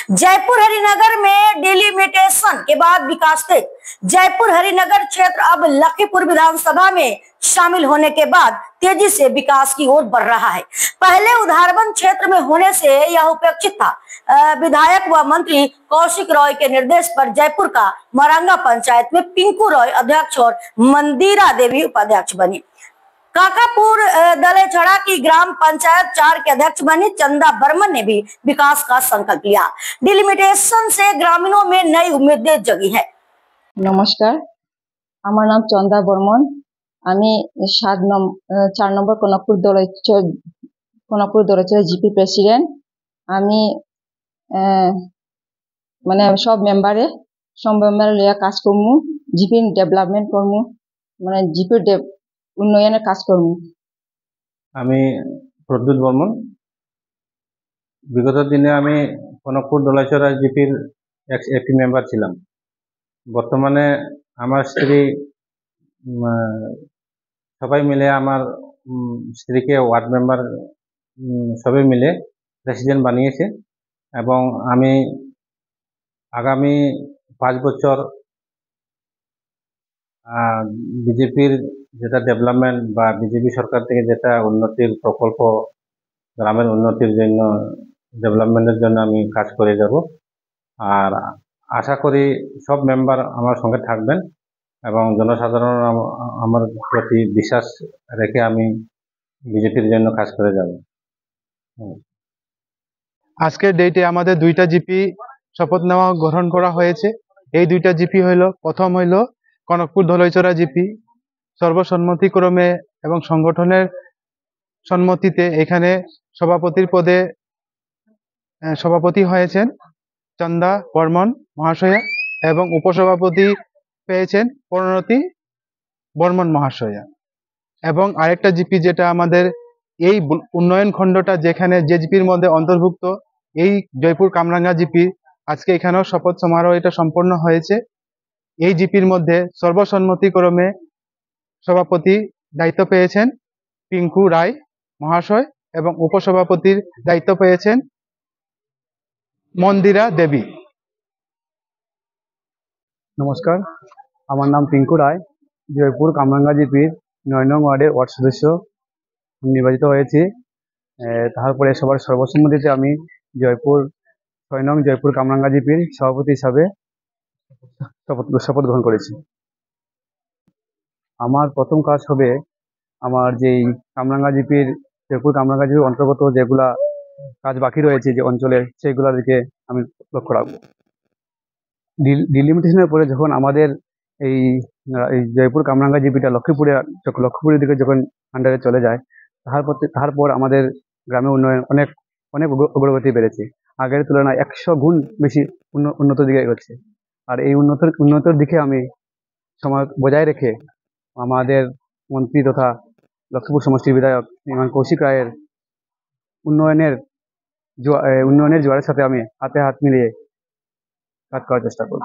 जयपुर हरिनगर में डिलिमिटेशन के बाद विकास तेज। जयपुर हरिनगर क्षेत्र अब लखीपुर विधानसभा में शामिल होने के बाद तेजी से विकास की ओर बढ़ रहा है। पहले उधारबंद क्षेत्र में होने से यह उपेक्षित था। विधायक व मंत्री कौशिक रॉय के निर्देश पर जयपुर का मरंगा पंचायत में पिंकू रॉय अध्यक्ष और मंदिरा देवी उपाध्यक्ष बनी। काकापुर दलेछड़ा की ग्राम पंचायत 4 के अध्यक्ष बनी चंदा बर्मन ने भी विकास का संकल्प लिया। डिलिमिटेशन से ग्रामीणों में नई उम्मीदें जगी है। नमस्कार, আমার নাম চন্দা বর্মন। আমি 4 নম্বর কনকপুর দলেছড়া জিপি প্রেসিডেন্ট। আমি মানে সব মেম্বারে লিয়া কাজ করমু, জিপি ডেভেলপমেন্ট করমু, মানে জিপি উন্নয়নের কাজ করমু। আমি প্রদ্যুৎ বর্মন। বিগত দিনে আমি কনকপুর দলেছড়া জিপির একটি মেম্বার ছিলাম। বর্তমানে আমার স্ত্রী সবাই মিলে আমার স্ত্রীকে ওয়ার্ড মেম্বার সবাই মিলে প্রেসিডেন্ট বানিয়েছে এবং আমি আগামী 5 বছর বিজেপির যেটা ডেভেলপমেন্ট বা বিজেপি সরকার থেকে যেটা উন্নতির প্রকল্প গ্রামের উন্নতির জন্য ডেভেলপমেন্টের জন্য আমি কাজ করে যাব। আর আশা করি সব মেম্বার আমার সঙ্গে থাকবেন এবং জনসাধারণ আমার প্রতি বিশ্বাস রেখে আমি বিজেপির জন্য কাজ করে যাব। আজকের ডেটে আমাদের 2টা জিপি শপথ নেওয়া গ্রহণ করা হয়েছে। এই 2টা জিপি হইল, প্রথম হইল কনকপুর দলেছড়া জিপি। সর্বসম্মতিক্রমে এবং সংগঠনের সম্মতিতে এখানে সভাপতির পদে সভাপতি হয়েছেন চন্দা বর্মন মহাশয়া এবং উপসভাপতি পেয়েছেন প্রণতি বর্মন মহাশয়া। এবং আরেকটা জিপি যেটা আমাদের এই উন্নয়ন খণ্ডটা যেখানে যে জিপির মধ্যে অন্তর্ভুক্ত, এই জয়পুর কামরাঙ্গা জিপি, আজকে এখানেও শপথ সমারোহ এটা সম্পন্ন হয়েছে। এই জিপির মধ্যে সর্বসম্মতিক্রমে সভাপতি দায়িত্ব পেয়েছেন পিঙ্কু রায় মহাশয় এবং উপসভাপতির দায়িত্ব পেয়েছেন মন্দিরা দেবী। নমস্কার, আমার নাম পিঙ্কু রায়। জয়পুর কামরাঙ্গা জিপির 9 নং ওয়ার্ডের ওয়ার্ড সদস্য নির্বাচিত হয়েছি। তারপরে সবার সর্বসম্মতিতে আমি 6 নং জয়পুর কামরাঙ্গা জিপির সভাপতি হিসাবে শপথ গ্রহণ করেছি। আমার প্রথম কাজ হবে আমার যেই জয়পুর কামরাঙ্গা জিপির অন্তর্গত যেগুলা কাজ বাকি রয়েছে যে অঞ্চলের, সেইগুলোর দিকে আমি লক্ষ্য রাখবো। ডিলিমিটেশনের পরে যখন আমাদের এই জয়পুর কামরাঙ্গা জিপিটা লক্ষ্মীপুরের দিকে যখন আন্ডারে চলে যায়, তারপর আমাদের গ্রামের উন্নয়ন অনেক অগ্রগতি বেড়েছে। আগের তুলনায় 100 গুণ বেশি উন্নত দিকে এগোচ্ছে। আর এই উন্নতির দিকে আমি সমাজ বজায় রেখে আমাদের মন্ত্রী তথা লক্ষ্মীপুর সমষ্টির বিধায়ক কৌশিক রায়ের উন্নয়নের জোয়ারের সাথে আমি হাতে হাত মিলিয়ে কাজ করার চেষ্টা করব।